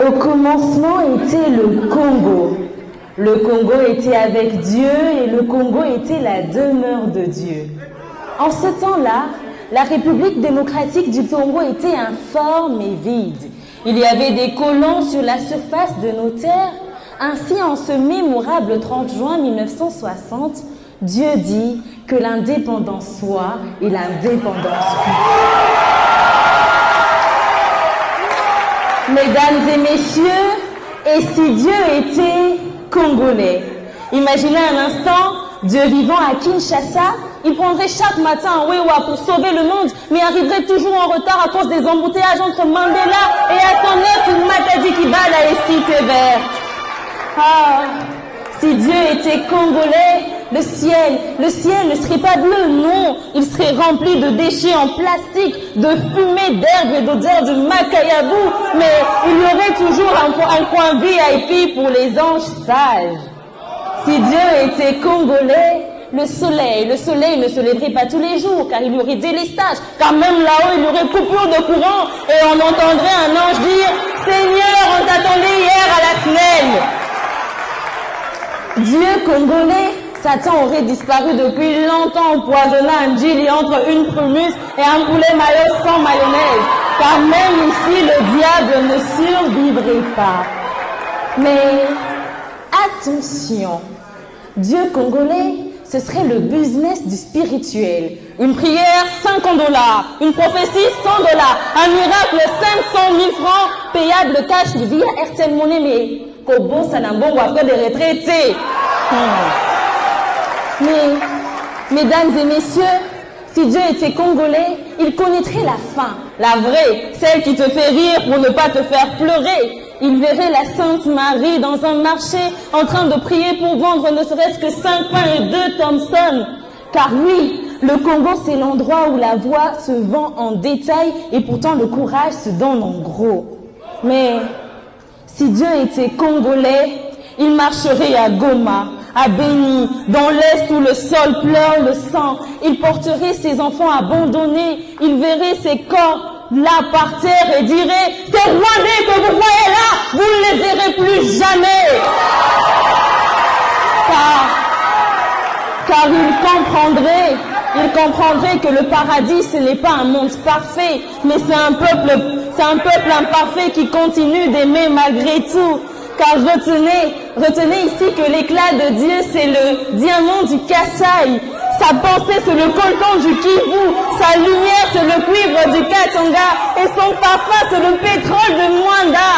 Au commencement était le Congo. Le Congo était avec Dieu et le Congo était la demeure de Dieu. En ce temps-là, la République démocratique du Congo était informe et vide. Il y avait des colons sur la surface de nos terres. Ainsi, en ce mémorable 30 juin 1960, Dieu dit que l'indépendance soit et l'indépendance fut. Mesdames et messieurs, et si Dieu était congolais? Imaginez un instant, Dieu vivant à Kinshasa, il prendrait chaque matin un Wewa pour sauver le monde, mais arriverait toujours en retard à cause des embouteillages entre Mandela et à son œuvre Matadi Kibala et Cité Verte. Ah, si Dieu était congolais, le ciel ne serait pas bleu, non, il serait rempli de déchets en plastique, de fumée, d'herbe et d'odeur de macayabou, mais il y aurait toujours un coin VIP pour les anges sages. Si Dieu était congolais, le soleil ne se lèverait pas tous les jours, car il y aurait délestage, car même là-haut, il y aurait coupure de courant, et on entendrait un ange dire « Seigneur, on t'attendait hier à la semaine !» Dieu congolais, Satan aurait disparu depuis longtemps empoisonnant un djili entre une prumuse et un poulet mayo sans mayonnaise, car même ici, le diable ne survivrait pas. Mais attention, Dieu congolais, ce serait le business du spirituel. Une prière, 50 $. Une prophétie, 100 $. Un miracle, 500 000 francs, payable cash via RTL Money, mais qu'au bon Sanambon ou après des retraités. Mais, mesdames et messieurs, si Dieu était congolais, il connaîtrait la faim, la vraie, celle qui te fait rire pour ne pas te faire pleurer. Il verrait la Sainte Marie dans un marché en train de prier pour vendre ne serait-ce que 5 pains et 2 Thompson. Car oui, le Congo, c'est l'endroit où la voix se vend en détail et pourtant le courage se donne en gros. Mais si Dieu était congolais, il marcherait à Goma, à Béni, dans l'Est où le sol pleure le sang. Il porterait ses enfants abandonnés. Il verrait ses corps là par terre et dirait « Ces Rwandais que vous voyez là, vous ne les verrez plus jamais !» Car il comprendrait que le paradis, ce n'est pas un monde parfait, mais c'est un peuple imparfait qui continue d'aimer malgré tout. Car retenez ici que l'éclat de Dieu, c'est le diamant du Kasaï. Sa pensée, c'est le coltan du Kivu. Sa lumière, c'est le cuivre du Katanga. Et son parfum, c'est le pétrole de Mwanda.